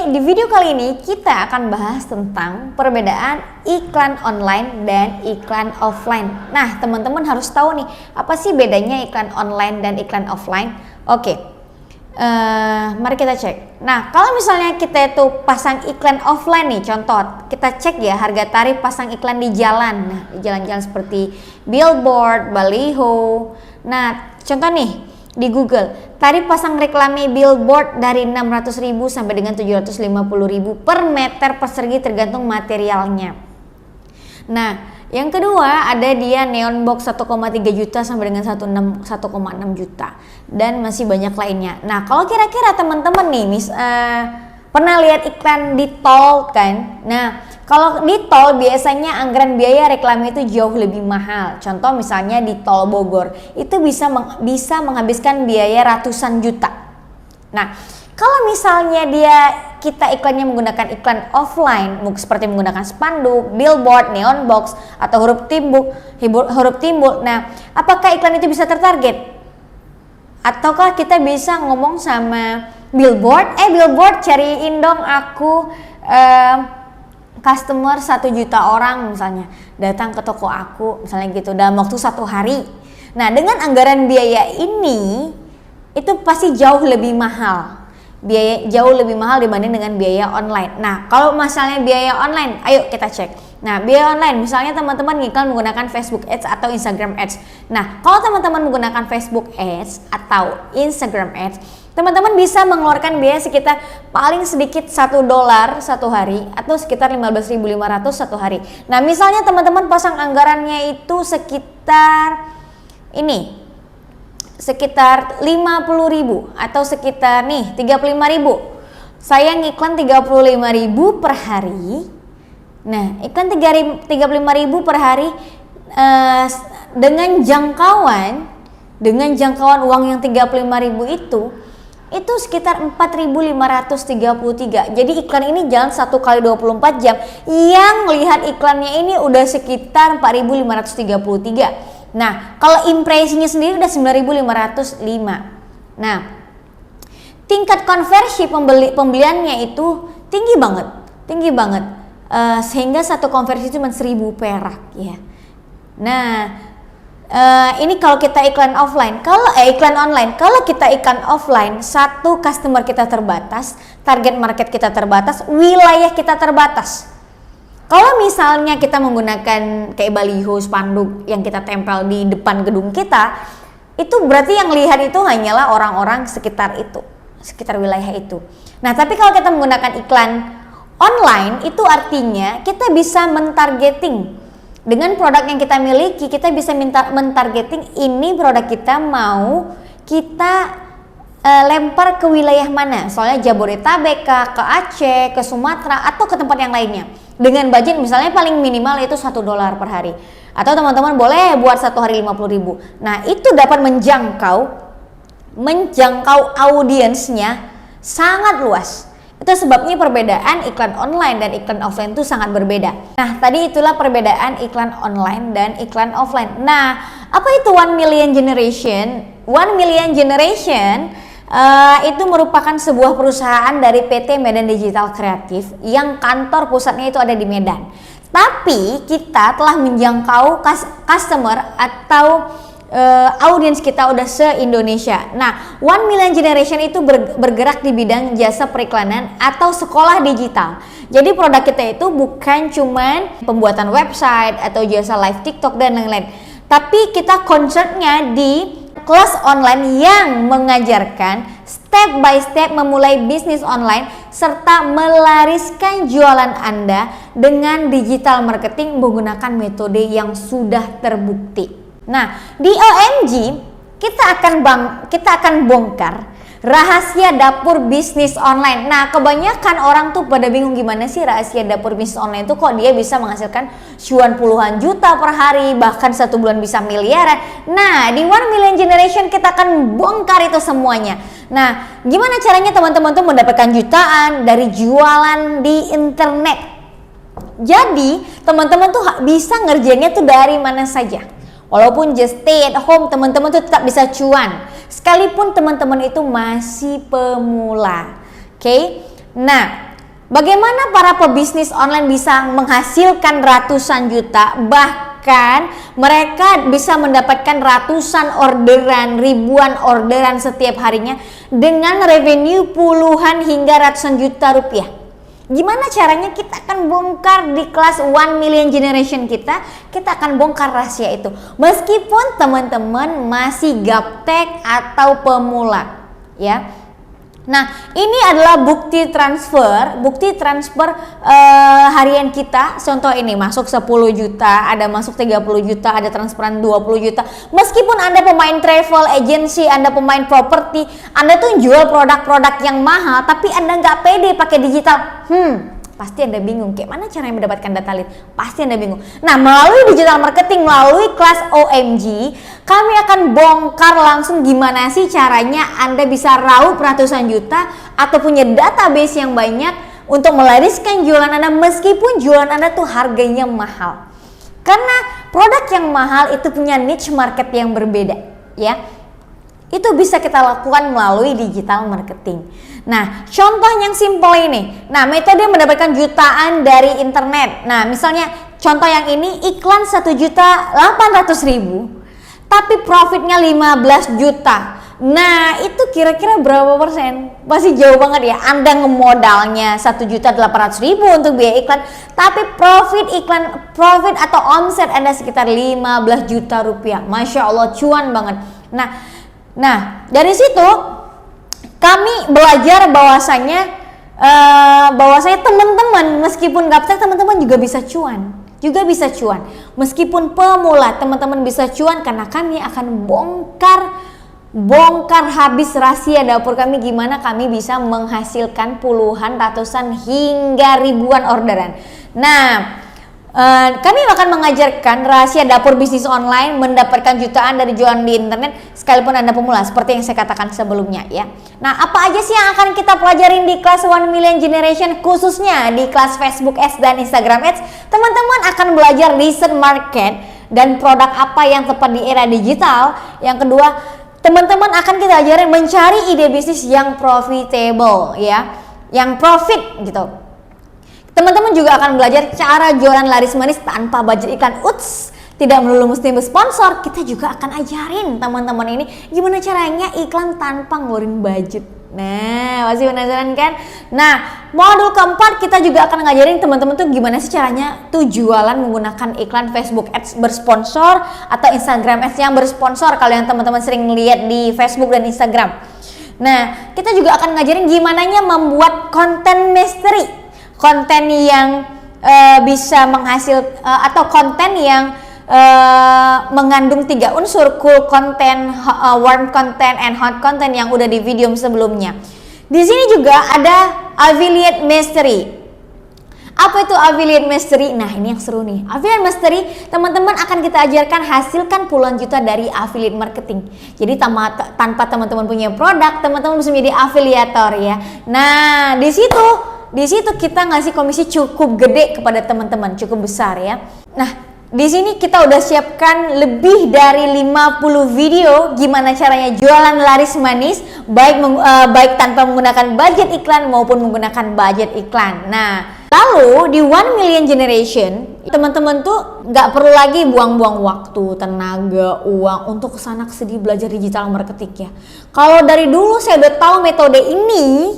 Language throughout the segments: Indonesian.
di video kali ini kita akan bahas tentang perbedaan iklan online dan iklan offline. Nah, teman-teman harus tahu nih, apa sih bedanya iklan online dan iklan offline? Oke, mari kita cek. Nah, kalau misalnya kita itu pasang iklan offline nih, contoh kita cek ya harga tarif pasang iklan di jalan. Nah, di jalan-jalan seperti billboard, baliho. Nah, contoh nih di Google, tarif pasang reklame billboard dari 600.000 sampai dengan 750.000 per meter persegi tergantung materialnya. Nah, yang kedua ada dia neon box 1,3 juta sampai dengan 1,6 juta dan masih banyak lainnya. Nah, kalau kira-kira teman-teman nih pernah lihat iklan di tol kan? Nah, kalau di tol biasanya anggaran biaya reklame itu jauh lebih mahal. Contoh misalnya di tol Bogor itu bisa menghabiskan biaya ratusan juta. Nah, kalau misalnya kita iklannya menggunakan iklan offline, seperti menggunakan spanduk, billboard, neon box atau huruf timbul. Nah, apakah iklan itu bisa tertarget? Ataukah kita bisa ngomong sama billboard, billboard cariin dong aku customer 1 juta orang misalnya datang ke toko aku misalnya gitu dalam waktu 1 hari. Nah, dengan anggaran biaya ini itu pasti jauh lebih mahal. Jauh lebih mahal dibanding dengan biaya online. Nah, kalau misalnya biaya online, ayo kita cek. Nah, biaya online misalnya teman-teman ngiklan menggunakan Facebook Ads atau Instagram Ads. Nah, kalau teman-teman menggunakan Facebook Ads atau Instagram Ads, teman-teman bisa mengeluarkan biaya sekitar paling sedikit $1 satu hari atau sekitar 15.500 satu hari. Nah, misalnya teman-teman pasang anggarannya itu sekitar 50.000 atau sekitar 35.000. Saya ngiklan 35.000 per hari. Nah, iklan 35.000 per hari dengan jangkauan uang yang 35.000 itu sekitar 4.533. Jadi iklan ini jalan 1 kali 24 jam. Yang lihat iklannya ini udah sekitar 4.533. Nah, kalau impresinya sendiri udah 9.505. Nah, tingkat konversi pembeliannya itu tinggi banget. Sehingga satu konversi cuma 1.000 perak ya. Nah, ini kalau kita iklan offline. Iklan online. Kalau kita iklan offline, satu customer kita terbatas, target market kita terbatas, wilayah kita terbatas. Kalau misalnya kita menggunakan kayak baliho, spanduk yang kita tempel di depan gedung kita, itu berarti yang lihat itu hanyalah orang-orang sekitar wilayah itu. Nah, tapi kalau kita menggunakan iklan online, itu artinya kita bisa mentargeting. Dengan produk yang kita miliki, kita bisa mentargeting ini produk kita mau kita lempar ke wilayah mana. Soalnya Jabodetabek, ke Aceh, ke Sumatera, atau ke tempat yang lainnya. Dengan budget misalnya paling minimal itu $1 per hari. Atau teman-teman boleh buat 1 hari 50.000. Nah, itu dapat menjangkau audiensnya sangat luas. Itu sebabnya perbedaan iklan online dan iklan offline itu sangat berbeda. Nah, tadi itulah perbedaan iklan online dan iklan offline. Nah, apa itu 1 million generation? 1 million generation itu merupakan sebuah perusahaan dari PT Medan Digital Kreatif yang kantor pusatnya itu ada di Medan. Tapi kita telah menjangkau customer atau audiens kita udah se-Indonesia. Nah, 1 million generation itu bergerak di bidang jasa periklanan atau sekolah digital. Jadi produk kita itu bukan cuman pembuatan website atau jasa live TikTok dan lain-lain. Tapi kita concernnya di kelas online yang mengajarkan step by step memulai bisnis online serta melariskan jualan Anda dengan digital marketing menggunakan metode yang sudah terbukti. Nah, di OMG kita akan bongkar rahasia dapur bisnis online. Nah, kebanyakan orang tuh pada bingung gimana sih rahasia dapur bisnis online itu kok dia bisa menghasilkan cuan puluhan juta per hari, bahkan 1 bulan bisa miliaran. Nah, di 1 million generation kita akan bongkar itu semuanya. Nah, gimana caranya teman-teman tuh mendapatkan jutaan dari jualan di internet? Jadi, teman-teman tuh bisa ngerjainnya tuh dari mana saja. Walaupun just stay at home, teman-teman tuh tetap bisa cuan. Sekalipun teman-teman itu masih pemula. Oke? Nah, Bagaimana para pebisnis online bisa menghasilkan ratusan juta, bahkan mereka bisa mendapatkan ratusan orderan, ribuan orderan setiap harinya dengan revenue puluhan hingga ratusan juta rupiah. Gimana caranya? Kita akan bongkar di kelas 1 million generation kita akan bongkar rahasia itu. Meskipun teman-teman masih gaptek atau pemula, ya. Nah, ini adalah bukti transfer harian kita. Contoh ini masuk 10 juta, ada masuk 30 juta, ada transferan 20 juta. Meskipun Anda pemain travel agency, Anda pemain properti, Anda tuh jual produk-produk yang mahal, tapi Anda nggak pede pakai digital. Pasti Anda bingung, kayak mana caranya mendapatkan data lead? Pasti Anda bingung. Nah, melalui digital marketing, melalui kelas OMG, kami akan bongkar langsung gimana sih caranya Anda bisa raup ratusan juta atau punya database yang banyak untuk melariskan jualan Anda meskipun jualan Anda tuh harganya mahal. Karena produk yang mahal itu punya niche market yang berbeda, ya. Itu bisa kita lakukan melalui digital marketing. Nah, contoh yang simple ini. Nah, metode mendapatkan jutaan dari internet. Nah, misalnya contoh yang ini iklan 1.800.000 tapi profitnya 15 juta. Nah, itu kira-kira berapa persen? Pasti jauh banget ya. Anda ngemodalnya 1.800.000 untuk biaya iklan, tapi profit atau omset Anda sekitar 15 juta rupiah. Masya Allah, cuan banget. Nah, dari situ kami belajar bahwasanya teman-teman meskipun gaptek, teman-teman juga bisa cuan. Meskipun pemula, teman-teman bisa cuan karena kami akan bongkar habis rahasia dapur kami gimana kami bisa menghasilkan puluhan, ratusan hingga ribuan orderan. Nah, kami akan mengajarkan rahasia dapur bisnis online mendapatkan jutaan dari jualan di internet sekalipun Anda pemula, seperti yang saya katakan sebelumnya, ya. Nah, apa aja sih yang akan kita pelajarin di kelas 1 million generation, khususnya di kelas Facebook Ads dan Instagram Ads? Teman-teman akan belajar riset market dan produk apa yang tepat di era digital. Yang kedua, teman-teman akan kita ajarin mencari ide bisnis yang profitable, ya, yang profit gitu. Teman-teman juga akan belajar cara jualan laris manis tanpa budget iklan. Tidak melulu mesti bersponsor. Kita juga akan ajarin teman-teman ini gimana caranya iklan tanpa ngeluarin budget. Nah, pasti penasaran kan? Nah, modul keempat kita juga akan ngajarin teman-teman tuh gimana sih caranya tuh jualan menggunakan iklan Facebook Ads bersponsor atau Instagram Ads yang bersponsor kalau yang teman-teman sering lihat di Facebook dan Instagram. Nah, kita juga akan ngajarin gimana membuat konten mystery. Konten yang bisa atau konten yang mengandung 3 unsur: cool content, warm content, and hot content yang udah di video sebelumnya. Di sini juga ada affiliate mastery. Apa itu affiliate mastery? Nah, ini yang seru nih. Affiliate mastery, teman-teman akan kita ajarkan hasilkan puluhan juta dari affiliate marketing. Jadi tanpa teman-teman punya produk, teman-teman bisa menjadi afiliator, ya. Nah, di situ kita ngasih komisi cukup gede kepada teman-teman, cukup besar, ya. Nah, di sini kita udah siapkan lebih dari 50 video gimana caranya jualan laris manis baik tanpa menggunakan budget iklan maupun menggunakan budget iklan. Nah, lalu di 1 million generation teman-teman tuh nggak perlu lagi buang-buang waktu, tenaga, uang untuk kesana kesini belajar digital marketing, ya. Kalau dari dulu saya udah tahu metode ini,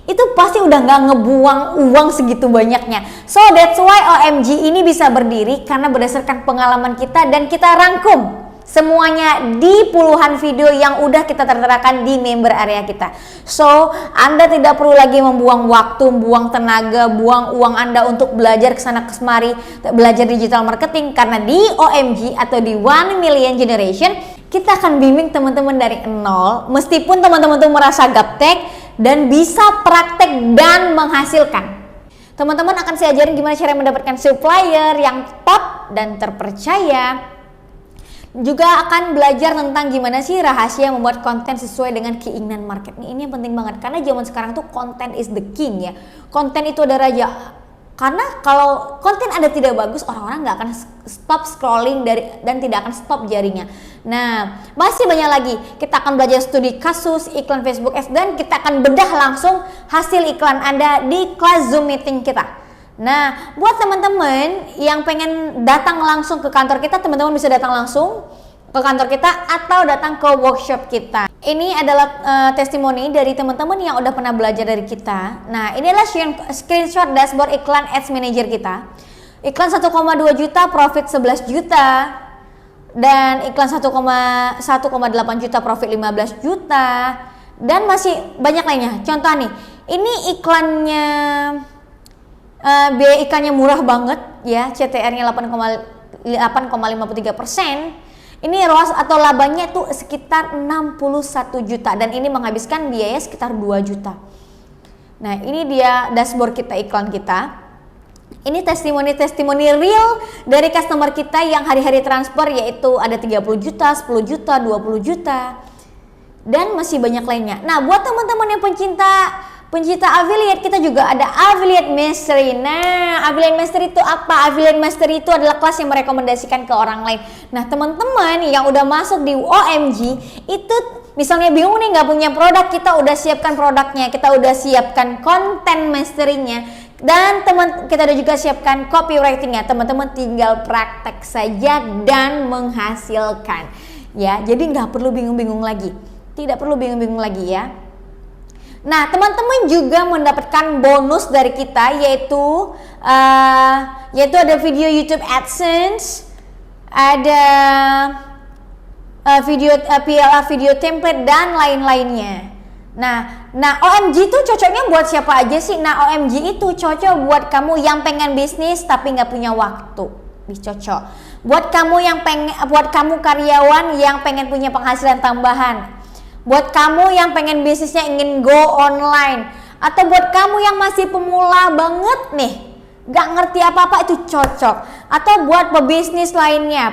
itu pasti udah nggak ngebuang uang segitu banyaknya. So that's why OMG ini bisa berdiri karena berdasarkan pengalaman kita dan kita rangkum semuanya di puluhan video yang udah kita terterakan di member area kita. So Anda tidak perlu lagi membuang waktu, buang tenaga, buang uang Anda untuk belajar kesana kemari, belajar digital marketing, karena di OMG atau di 1 million generation kita akan bimbing teman-teman dari nol, meskipun teman-teman tuh merasa gaptek dan bisa praktek dan menghasilkan. Teman-teman akan saya ajarin gimana cara mendapatkan supplier yang top dan terpercaya. Juga akan belajar tentang gimana sih rahasia membuat konten sesuai dengan keinginan market. Ini yang penting banget karena zaman sekarang tuh konten is the king, ya. Konten itu ada raja. Karena kalau konten Anda tidak bagus, orang-orang nggak akan stop scrolling dan tidak akan stop jarinya. Nah, masih banyak lagi. Kita akan belajar studi kasus iklan Facebook Ads dan kita akan bedah langsung hasil iklan Anda di kelas Zoom meeting kita. Nah, buat teman-teman yang pengen datang langsung ke kantor kita, teman-teman bisa datang langsung ke kantor kita atau datang ke workshop kita. Ini adalah testimoni dari teman-teman yang udah pernah belajar dari kita. Nah, ini adalah screenshot dashboard iklan Ads Manager kita. Iklan 1,2 juta, profit 11 juta. Dan iklan 1,8 juta, profit 15 juta. Dan masih banyak lainnya. Contoh nih, ini iklannya biaya iklannya murah banget ya, CTR-nya 8,53%. Ini ROAS atau labanya tuh sekitar 61 juta dan ini menghabiskan biaya sekitar 2 juta. Nah, ini dia dashboard kita, iklan kita. Ini testimoni real dari customer kita yang hari-hari transfer, yaitu ada 30 juta, 10 juta, 20 juta dan masih banyak lainnya. Nah, buat teman-teman yang pencinta affiliate, kita juga ada Affiliate Mastery. Nah, Affiliate Mastery itu apa? Affiliate Mastery itu adalah kelas yang merekomendasikan ke orang lain. Nah, teman-teman yang udah masuk di OMG itu misalnya bingung nih nggak punya produk, kita udah siapkan produknya, kita udah siapkan konten mastery-nya, dan kita udah juga siapkan copywriting-nya. Teman-teman tinggal praktek saja dan menghasilkan. Ya, jadi nggak perlu bingung-bingung lagi. Tidak perlu bingung-bingung lagi ya. Nah, teman-teman juga mendapatkan bonus dari kita, yaitu ada video YouTube AdSense, ada PLA video template dan lain-lainnya. Nah, OMG itu cocoknya buat siapa aja sih? Nah, OMG itu cocok buat kamu yang pengen bisnis tapi nggak punya waktu. Cocok. Buat kamu karyawan yang pengen punya penghasilan tambahan. Buat kamu yang pengen bisnisnya ingin go online, atau buat kamu yang masih pemula banget nih, gak ngerti apa-apa, itu cocok. Atau buat pebisnis lainnya,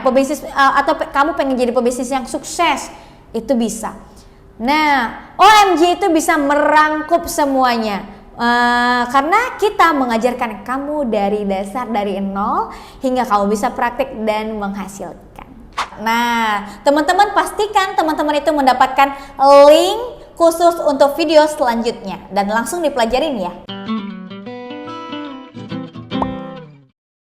atau kamu pengen jadi pebisnis yang sukses, itu bisa. Nah, OMG itu bisa merangkup semuanya. Karena kita mengajarkan kamu dari dasar, dari nol hingga kamu bisa praktik dan menghasilkan. Nah, teman-teman pastikan teman-teman itu mendapatkan link khusus untuk video selanjutnya dan langsung dipelajarin ya.